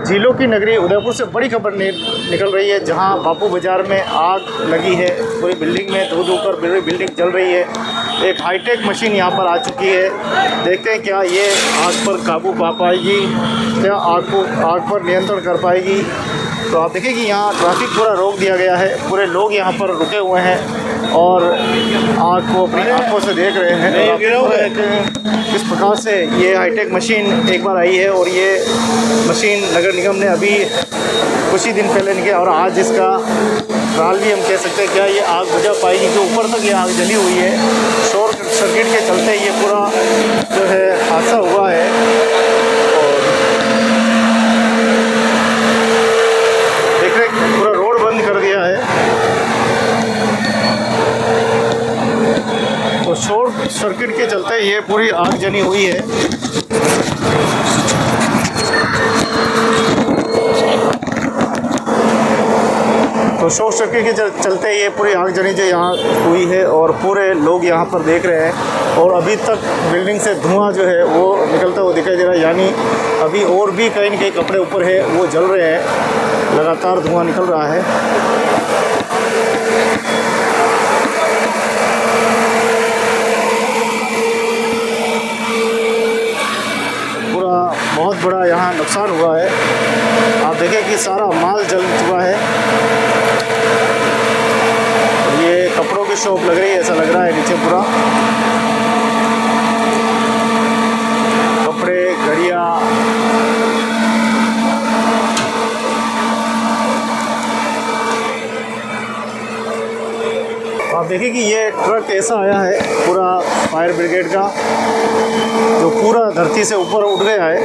झीलों की नगरी उदयपुर से बड़ी खबर निकल रही है, जहां बापू बाज़ार में आग लगी है। पूरी बिल्डिंग में धू धू कर पूरी बिल्डिंग जल रही है। एक हाईटेक मशीन यहां पर आ चुकी है। देखते हैं क्या ये आग पर काबू पा पाएगी, क्या आग पर नियंत्रण कर पाएगी। तो आप देखिए कि यहाँ ट्रैफिक पूरा रोक दिया गया है। पूरे लोग यहाँ पर रुके हुए हैं और आग को अपनी आंखों से देख रहे हैं। किस प्रकार से ये हाईटेक मशीन एक बार आई है और ये मशीन नगर निगम ने अभी कुछ ही दिन पहले निकाला और आज इसका ट्रायल भी हम कह सकते हैं। क्या ये आग बुझा पाएगी? जो ऊपर तक ये आग जली हुई है, शॉर्ट सर्किट के चलते ये पूरा जो है हादसा हुआ है। और देख रहे पूरा रोड बंद कर दिया है। तो शॉर्ट सर्किट के चलते ये पूरी आग जली हुई है। तो शॉर्ट सर्किट के चलते ये पूरी आग जली जो यहाँ हुई है और पूरे लोग यहाँ पर देख रहे हैं। और अभी तक बिल्डिंग से धुआं जो है वो निकलता हुआ दिखाई दे रहा है, यानी अभी और भी कहीं न कहीं कपड़े ऊपर है वो जल रहे हैं। लगातार धुआं निकल रहा है। पूरा बहुत बड़ा यहाँ नुकसान हुआ है। आप देखें कि सारा माल जल चुका है। और ये कपड़ों की शॉप लग रही है, ऐसा लग रहा है। नीचे पूरा कपड़े, घड़ियाँ, आप देखिए कि ये ट्रक ऐसा आया है पूरा फायर ब्रिगेड का, जो पूरा धरती से ऊपर उठ गया है।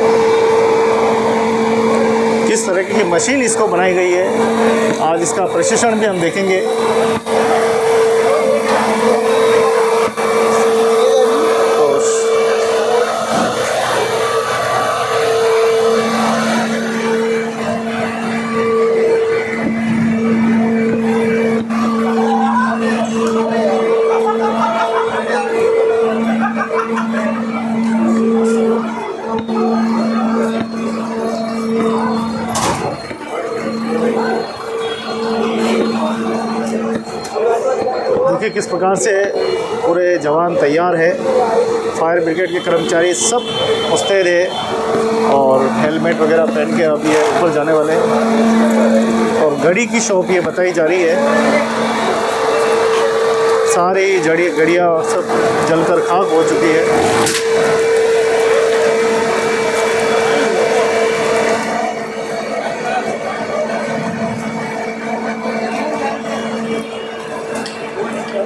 किस तरह की मशीन इसको बनाई गई है, आज इसका प्रशिक्षण भी हम देखेंगे। देखिए किस प्रकार से पूरे जवान तैयार है। फायर ब्रिगेड के कर्मचारी सब मुस्तैद है और हेलमेट वगैरह पहन के अब ये ऊपर जाने वाले हैं। और घड़ी की शॉप ये बताई जा रही है। सारी घड़ियाँ सब जलकर खाक हो चुकी है।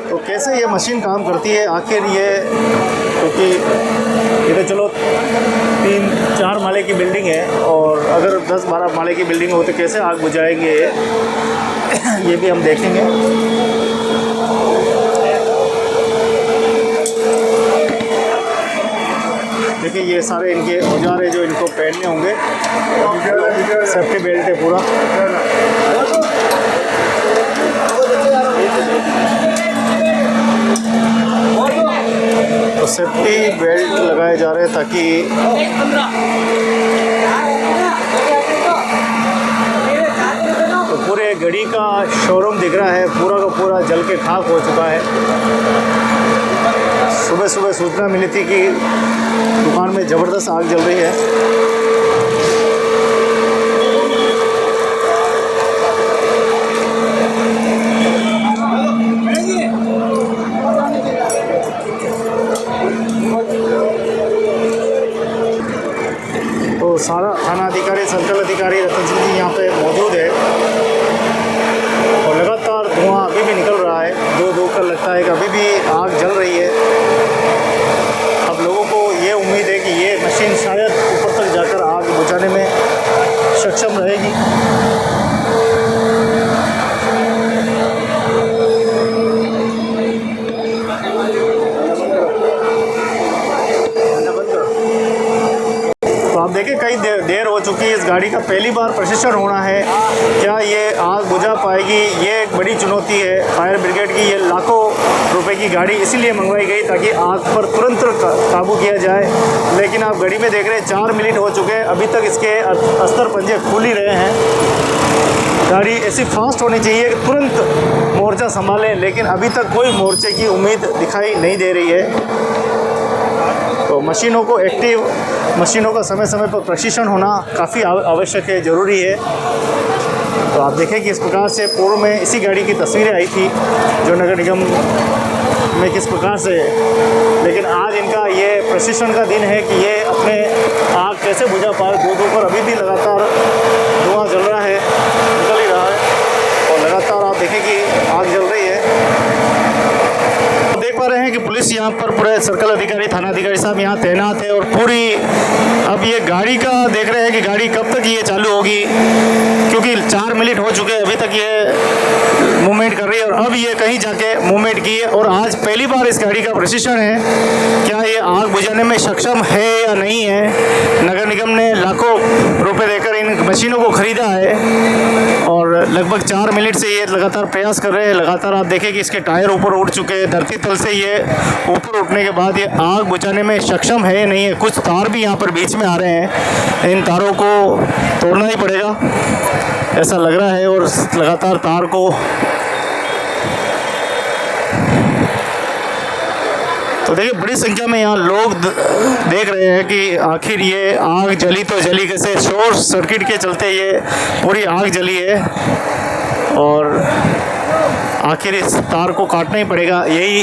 तो कैसे ये मशीन काम करती है आखिर ये, क्योंकि ये तो चलो 3-4 माले की बिल्डिंग है और अगर 10-12 माले की बिल्डिंग हो तो कैसे आग बुझाएंगे ये भी हम देखेंगे। देखिए ये सारे इनके औजार है जो इनको पहनने होंगे। सेफ्टी बेल्ट है पूरा। तो सेफ्टी बेल्ट लगाए जा रहे हैं ताकि तो पूरे घड़ी का शोरूम दिख रहा है, पूरा का पूरा जल के खाक हो चुका है। सुबह सुबह सूचना मिली थी कि दुकान में ज़बरदस्त आग जल रही है। तो सारा थाना अधिकारी, सर्कल अधिकारी रतन सिंह जी यहाँ पे मौजूद है और लगातार धुआं अभी भी निकल रहा है। दो कर लगता है कि अभी भी आग जल रही है। अब लोगों को ये उम्मीद है कि ये मशीन शायद ऊपर तक जाकर आग बुझाने में सक्षम रहेगी। तो आप देखिए कई देर हो चुकी है। इस गाड़ी का पहली बार प्रशिक्षण होना है। क्या ये आग बुझा पाएगी? ये एक बड़ी चुनौती है फायर ब्रिगेड की। ये लाखों रुपए की गाड़ी इसीलिए मंगवाई गई ताकि आग पर तुरंत काबू किया जाए। लेकिन आप घड़ी में देख रहे हैं 4 मिनट हो चुके हैं, अभी तक इसके अस्तर पंजे खुल ही रहे हैं। गाड़ी ऐसी फास्ट होनी चाहिए कि तुरंत मोर्चा संभाले, लेकिन अभी तक कोई मोर्चे की उम्मीद दिखाई नहीं दे रही है। तो मशीनों को एक्टिव, मशीनों का समय समय पर प्रशिक्षण होना काफ़ी आवश्यक है, ज़रूरी है। तो आप देखें कि इस प्रकार से पूर्व में इसी गाड़ी की तस्वीरें आई थी जो नगर निगम में किस प्रकार से, लेकिन आज इनका ये प्रशिक्षण का दिन है कि ये अपने आग कैसे बुझा पाए। दो पर अभी भी लगातार धुआं जल रहा है, निकल ही रहा है और लगातार आप देखें कि आग जल रही है। देख पा रहे हैं कि पुलिस यहाँ पर पूरे सर्कल अधिकारी, थाना अधिकारी साहब यहाँ तैनात है और पूरी अब ये गाड़ी का देख रहे हैं कि गाड़ी कब तक ये चालू होगी, क्योंकि 4 मिनट हो चुके हैं, अभी तक ये मूवमेंट कर रही है और अब ये कहीं जाके मूवमेंट की है। और आज पहली बार इस गाड़ी का प्रशिक्षण है, क्या ये आग बुझाने में सक्षम है या नहीं है। नगर निगम ने लाखों रुपए देकर इन मशीनों को खरीदा है और लगभग 4 मिनट से ये लगातार प्रयास कर रहे हैं। लगातार आप देखें कि इसके टायर ऊपर उठ चुके हैं, धरती तल से ये ऊपर उठने के बाद ये आग बुझाने में सक्षम है या नहीं है। कुछ तार भी यहाँ पर बीच में आ रहे हैं, इन तारों को तोड़ना ही पड़ेगा ऐसा लग रहा है। और लगातार तार को, तो देखिए बड़ी संख्या में यहाँ लोग देख रहे हैं कि आखिर ये आग जली तो जली कैसे। शॉर्ट सर्किट के चलते ये पूरी आग जली है और आखिर इस तार को काटना ही पड़ेगा, यही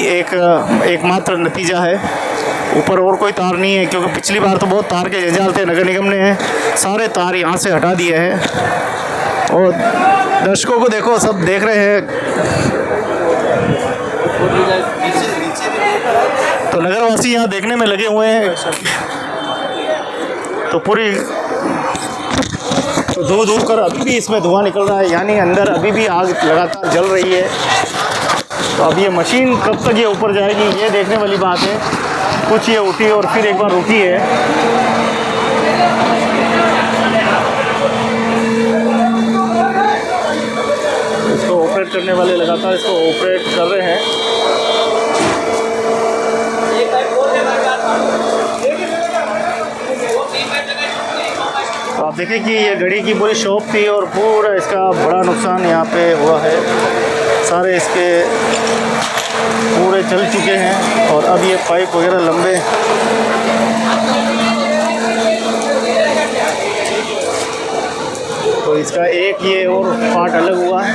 एकमात्र नतीजा है। ऊपर और कोई तार नहीं है, क्योंकि पिछली बार तो बहुत तार के जंजाल थे, नगर निगम ने सारे तार यहाँ से हटा दिए हैं। और दर्शकों को देखो, सब देख रहे हैं। तो नगरवासी यहाँ देखने में लगे हुए हैं। तो पूरी तो दूर दूर कर अभी भी इसमें धुआं निकल रहा है, यानी अंदर अभी भी आग लगातार जल रही है। तो अब ये मशीन कब तक ये ऊपर जाएगी ये देखने वाली बात है। कुछ ये उठी और फिर एक बार रुकी है। इसको ऑपरेट करने वाले लगातार इसको ऑपरेट कर रहे हैं। तो आप देखें कि ये घड़ी की पूरी शॉप थी और पूरा इसका बड़ा नुकसान यहाँ पे हुआ है। सारे इसके पूरे चल चुके हैं और अब ये पाइप वगैरह लंबे, तो इसका एक ये और पार्ट अलग हुआ है।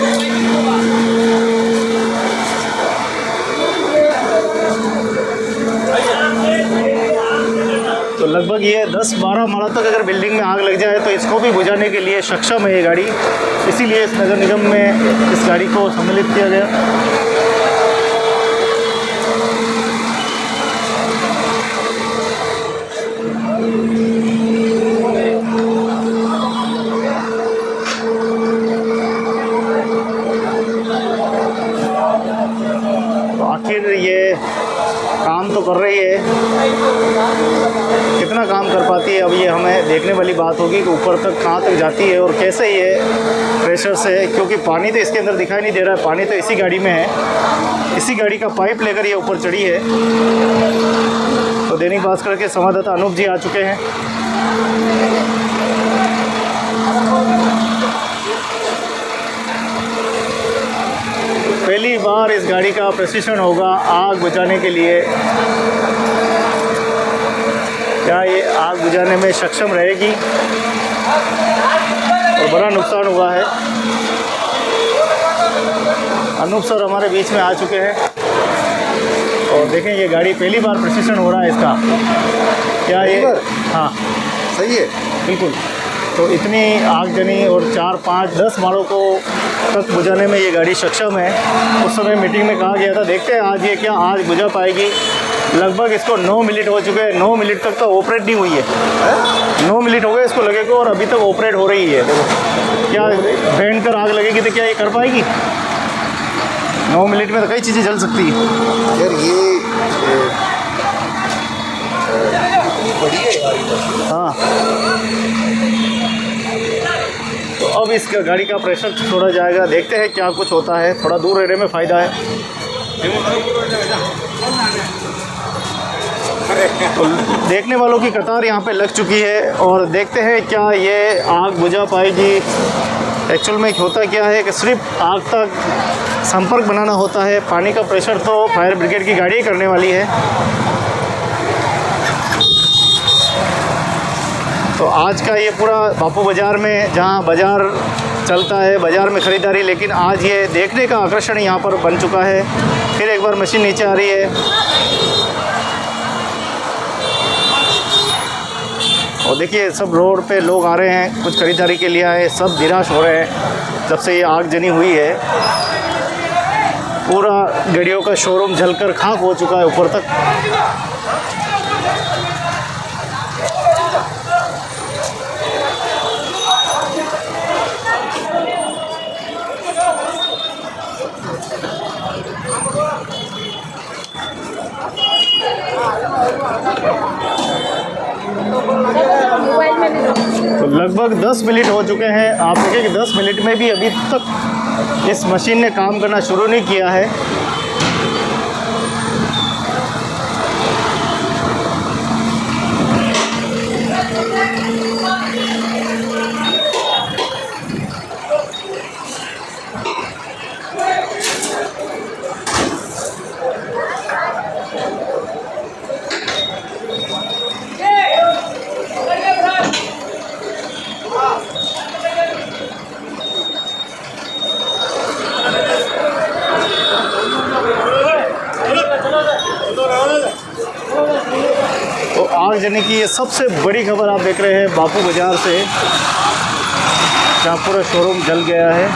तो लगभग ये 10-12 माला तक अगर बिल्डिंग में आग लग जाए तो इसको भी बुझाने के लिए सक्षम है ये गाड़ी, इसीलिए इस नगर निगम में इस गाड़ी को सम्मिलित किया गया। तो आखिर ये काम तो कर रही है, कितना काम कर पाती है अब ये हमें देखने वाली बात होगी कि ऊपर तक कहाँ तक जाती है और कैसे ये प्रेशर से, क्योंकि पानी तो इसके अंदर दिखाई नहीं दे रहा है, पानी तो इसी गाड़ी में है। इसी गाड़ी का पाइप लेकर ये ऊपर चढ़ी है। तो दैनिक भास्कर के संवाददाता अनूप जी आ चुके हैं। पहली बार इस गाड़ी का प्रशिक्षण होगा आग बुझाने के लिए। क्या ये आग बुझाने में सक्षम रहेगी? और बड़ा नुकसान हुआ है। अनूप सर हमारे बीच में आ चुके हैं और देखें ये गाड़ी पहली बार प्रशिक्षण हो रहा है इसका। क्या ये? हाँ सही है, बिल्कुल। तो इतनी आगजनी और 4-5-10 मालों को तक बुझाने में ये गाड़ी सक्षम है। उस समय मीटिंग में कहा गया था, देखते हैं आज ये क्या आज बुझा पाएगी। लगभग इसको 9 मिनट हो चुके हैं, 9 मिनट तक तो ऑपरेट नहीं हुई है। 9 मिनट हो गए इसको लगे को और अभी तक ऑपरेट हो रही है। देखो क्या भयंकर आग लगेगी तो क्या ये कर पाएगी? 9 मिनट में तो कई चीज़ें जल सकती है यार। ये बड़ी है यार। हाँ, तो अब इस गाड़ी का प्रेशर छोड़ा जाएगा, देखते हैं क्या कुछ होता है। थोड़ा दूर रहने में फ़ायदा है। तो देखने वालों की कतार यहाँ पे लग चुकी है और देखते हैं क्या ये आग बुझा पाएगी। एक्चुअल में होता क्या है कि सिर्फ आग तक संपर्क बनाना होता है, पानी का प्रेशर तो फायर ब्रिगेड की गाड़ी करने वाली है। तो आज का ये पूरा बापू बाज़ार में जहाँ बाज़ार चलता है, बाज़ार में ख़रीदारी, लेकिन आज ये देखने का आकर्षण यहाँ पर बन चुका है। फिर एक बार मशीन नीचे आ रही है और देखिए सब रोड पे लोग आ रहे हैं, कुछ ख़रीदारी के लिए आए, सब निराश हो रहे हैं जब से ये आग जनी हुई है। पूरा गाड़ियों का शोरूम जलकर खाक हो चुका है ऊपर तक। तो लगभग 10 मिनट हो चुके हैं। आप देखिए कि 10 मिनट में भी अभी तक इस मशीन ने काम करना शुरू नहीं किया है। तो आग जलने की ये सबसे बड़ी खबर आप देख रहे हैं बापू बाज़ार से, जहाँ पूरा शोरूम जल गया है।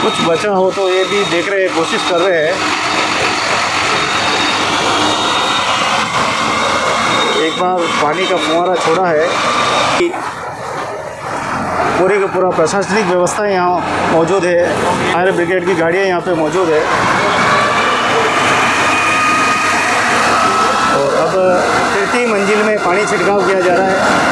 कुछ बचा हो तो ये भी देख रहे हैं, कोशिश कर रहे हैं। एक बार पानी का फुहारा छोड़ा है। पूरी का पूरा प्रशासनिक व्यवस्था यहाँ मौजूद है, फायर ब्रिगेड की गाड़ियाँ यहाँ पे मौजूद है। और अब 3ठी मंजिल में पानी छिड़काव किया जा रहा है।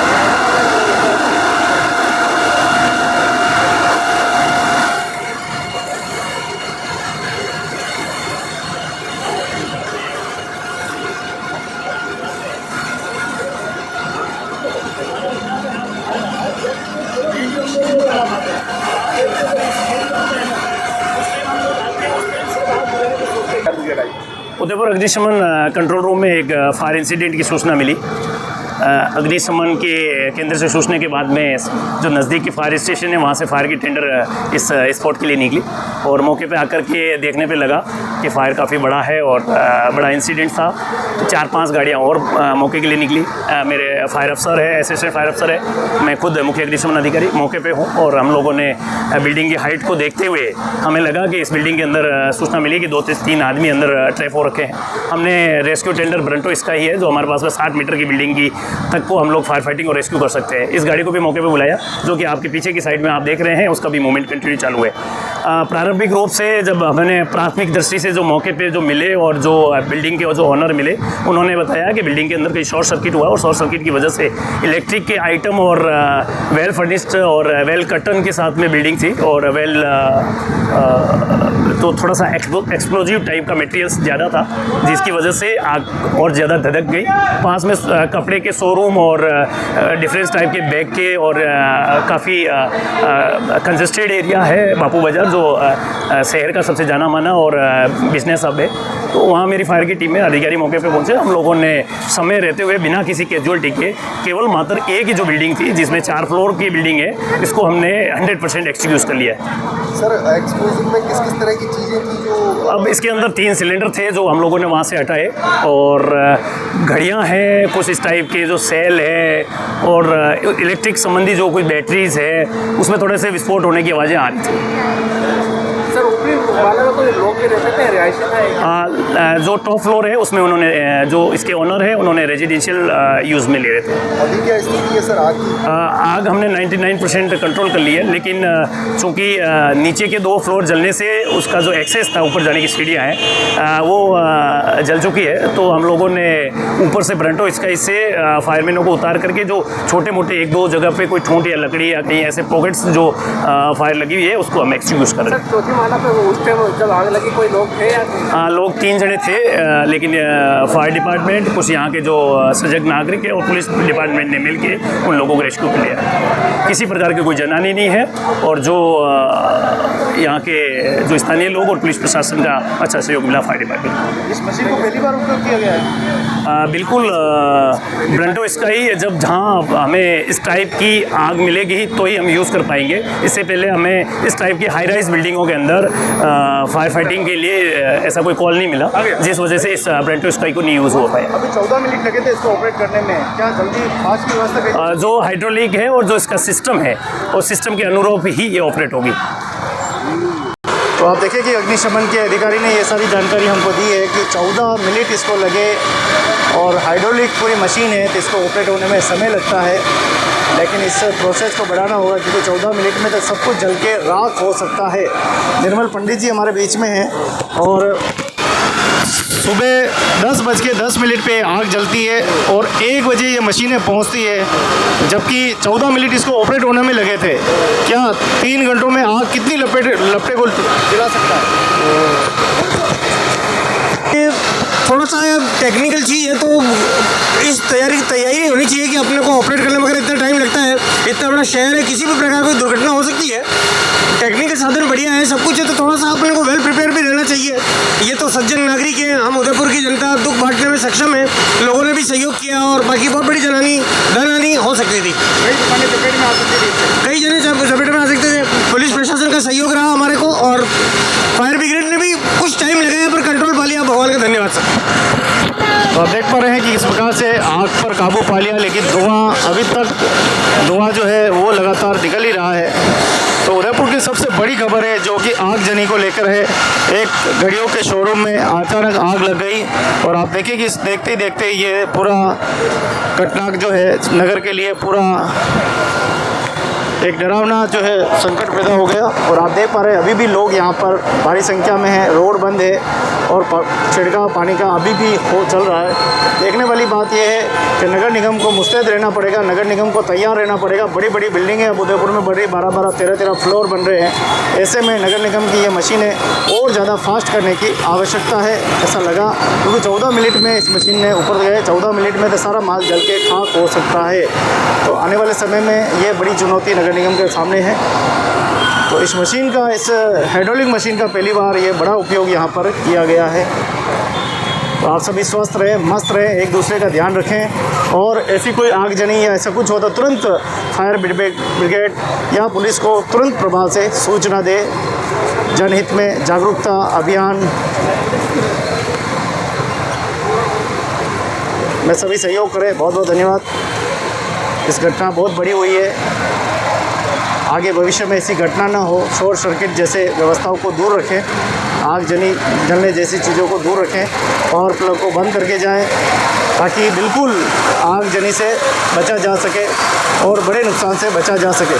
उदयपुर अग्निशमन कंट्रोल रूम में एक फायर इंसिडेंट की सूचना मिली। अग्निशमन के केंद्र से सूचना के बाद में जो नज़दीक की फायर स्टेशन है वहाँ से फायर की टेंडर इस स्पॉट के लिए निकली और मौके पे आकर के देखने पे लगा कि फायर काफ़ी बड़ा है और बड़ा इंसिडेंट था। तो 4-5 गाड़ियाँ और मौके के लिए निकली। मेरे फायर अफसर है, असिस्टेंट फायर अफसर है, मैं खुद मुख्य अग्निशमन अधिकारी मौके पर हूँ और हम लोगों ने बिल्डिंग की हाइट को देखते हुए हमें लगा कि इस बिल्डिंग के अंदर सूचना मिली कि 2-3 आदमी अंदर ट्रैप हो रखे हैं। हमने रेस्क्यू टेंडर ब्रंटो इसका ही है जो हमारे पास में 60 मीटर की बिल्डिंग की तक को हम लोग फायर फाइटिंग और रेस्क्यू कर सकते हैं। इस गाड़ी को भी मौके पे बुलाया, जो कि आपके पीछे की साइड में आप देख रहे हैं, उसका भी मूवमेंट कंटिन्यू चालू है। प्रारंभिक रूप से जब हमने प्राथमिक दृष्टि से जो मौके पे जो मिले और जो बिल्डिंग के जो ऑनर मिले, उन्होंने बताया कि बिल्डिंग के अंदर कहीं शॉर्ट सर्किट हुआ और शॉर्ट सर्किट की वजह से इलेक्ट्रिक के आइटम और वेल फर्निश्ड और वेल कर्टन के साथ में बिल्डिंग थी और वेल तो थोड़ा सा एक्सप्लोजिव टाइप का मटेरियल्स ज़्यादा था, जिसकी वजह से आग और ज़्यादा धधक गई। पास में कपड़े के शोरूम और डिफरेंस टाइप के बैग के और काफ़ी कंजेस्टेड एरिया है बापू बाज़ार, जो शहर का सबसे जाना माना और बिजनेस हब है। तो वहाँ मेरी फायर की टीम में अधिकारी मौके पे पहुँचे। हम लोगों ने समय रहते हुए बिना किसी कैजुअल्टी के केवल मात्र एक ही जो बिल्डिंग थी जिसमें 4 फ्लोर की बिल्डिंग है, इसको हमने 100% एक्सक्यूज़ कर लिया है। सर एक्सप्लोजन में किस किस तरह की चीज़ें थी जो अब इसके अंदर 3 सिलेंडर थे जो हम लोगों ने वहाँ से हटाए और घड़ियाँ हैं कुछ इस टाइप के, जो सेल है और इलेक्ट्रिक संबंधी जो कोई बैटरीज है, उसमें थोड़े से विस्फोट होने की आवाज़ें आ रही थी। सर ऊपरी वाला में कोई लोग भी रहते थे, रिहायशी था? जो टॉप फ्लोर है उसमें उन्होंने, जो इसके ओनर है, उन्होंने रेजिडेंशियल यूज़ में ले रहे थे। अभी क्या स्थिति है सर आग की? आग हमने 99% कंट्रोल कर ली है, लेकिन चूँकि नीचे के 2 फ्लोर जलने से उसका जो एक्सेस था ऊपर जाने की सीढ़ियाँ हैं वो जल चुकी है। तो हम लोगों ने ऊपर से ब्रंटो इसका इससे फायरमैनों को उतार करके जो छोटे मोटे 1-2 जगह पे कोई ठूंठ या लकड़ी या कहीं ऐसे पॉकेट्स जो फायर लगी हुई है उसको हम एक्सक्यूज़ कर रहे हैं। माना पे वो उस टाइम जब आग लगी कोई लोग थे या नहीं? लोग 3 जने थे, लेकिन फायर डिपार्टमेंट, कुछ यहाँ के जो सजग नागरिक है और पुलिस डिपार्टमेंट ने मिल के उन लोगों को रेस्क्यू कर लिया। किसी प्रकार की कोई जनहानि नहीं है और जो यहाँ के जो स्थानीय लोग और पुलिस प्रशासन का अच्छा सहयोग मिला फायर डिपार्टमेंट। इस मशीन को पहली बार उपयोग किया गया है? बिल्कुल, ब्रंटो स्काई जब जहाँ हमें इस टाइप की आग मिलेगी तो ही हम यूज़ कर पाएंगे। इससे पहले हमें इस टाइप की हाई राइज बिल्डिंगों के अंदर फायर फाइटिंग के लिए ऐसा कोई कॉल नहीं मिला, जिस वजह से इस ब्रंटो स्काई को नहीं यूज़ हो पाया। अभी 14 मिनट लगे थे इसको ऑपरेट करने में, क्या जल्दी फास्ट की व्यवस्था करी? जो हाइड्रोलिक है और जो इसका सिस्टम है उस सिस्टम के अनुरूप ही ये ऑपरेट होगी। तो आप देखिए कि अग्निशमन के अधिकारी ने ये सारी जानकारी हमको दी है कि 14 मिनट इसको लगे और हाइड्रोलिक पूरी मशीन है तो इसको ऑपरेट होने में समय लगता है, लेकिन इस प्रोसेस को बढ़ाना होगा क्योंकि 14 मिनट में तो सब कुछ जल के राख हो सकता है। निर्मल पंडित जी हमारे बीच में हैं और सुबह 10:10 पे आग जलती है और 1 बजे ये मशीनें पहुंचती है, जबकि 14 मिनट इसको ऑपरेट होने में लगे थे। क्या 3 घंटों में आग कितनी लपटे को जला सकता है? ये थोड़ा सा टेक्निकल चीज़ है, तो इस तैयारी होनी चाहिए कि अपने को ऑपरेट करने में अगर इतना टाइम लगता है, इतना बड़ा शहर है, किसी भी प्रकार की दुर्घटना हो सकती है। टेक्निकल साधन बढ़िया है, सब कुछ है, तो थोड़ा सा अपने को वेल प्रिपेयर भी रहना चाहिए। ये तो सज्जन नागरिक है, हम उदयपुर की जनता दुख बांटने में सक्षम है, लोगों ने भी सहयोग किया और बाकी बहुत बड़ी धनहानि हो सकती थी। कई जने चपेट में आ सकते थे। पुलिस प्रशासन का सहयोग रहा हमारे को और फायर ब्रिगेड ने भी कुछ टाइम लगाया पर कंट्रोल पा लिया। भगवान का धन्यवाद सर। तो आप देख पा रहे हैं कि किस प्रकार से आग पर काबू पा लिया, लेकिन धुआं जो है वो लगातार निकल ही रहा है। तो उदयपुर की सबसे बड़ी खबर है जो कि आगजनी को लेकर है। एक घड़ियों के शोरूम में अचानक आग लग गई और आप देखिए कि देखते ही देखते ये पूरा घटना जो है नगर के लिए पूरा एक डरावना जो है संकट पैदा हो गया। और आप देख पा रहे हैं अभी भी लोग यहाँ पर भारी संख्या में हैं, रोड बंद है और छिड़काव पानी का अभी भी चल रहा है। देखने वाली बात यह है कि नगर निगम को मुस्तैद रहना पड़ेगा, नगर निगम को तैयार रहना पड़ेगा। बड़ी बड़ी बिल्डिंगें अब उदयपुर में बड़ी 12-12, 13-13 फ्लोर बन रहे हैं। ऐसे में नगर निगम की ये मशीनें और ज़्यादा फास्ट करने की आवश्यकता है, ऐसा लगा, क्योंकि 14 मिनट में इस मशीन ने ऊपर गए। 14 मिनट में तो सारा माल जल के खाक हो सकता है। तो आने वाले समय में ये बड़ी चुनौती नगर निगम के सामने है। तो इस मशीन का, इस हाइड्रोलिक मशीन का पहली बार ये बड़ा उपयोग यहाँ पर किया गया है। तो आप सभी स्वस्थ रहें, मस्त रहें, एक दूसरे का ध्यान रखें और ऐसी कोई आगजनी या ऐसा कुछ हो तो तुरंत फायर ब्रिगेड या पुलिस को तुरंत प्रभाव से सूचना दे। जनहित में जागरूकता अभियान में सभी सहयोग करें। बहुत बहुत धन्यवाद। इस घटना बहुत बड़ी हुई है, आगे भविष्य में ऐसी घटना ना हो। शॉर्ट सर्किट जैसे व्यवस्थाओं को दूर रखें, जलने जैसी चीज़ों को दूर रखें, पावर प्लग को बंद करके जाएं ताकि बिल्कुल आगजनी से बचा जा सके और बड़े नुकसान से बचा जा सके।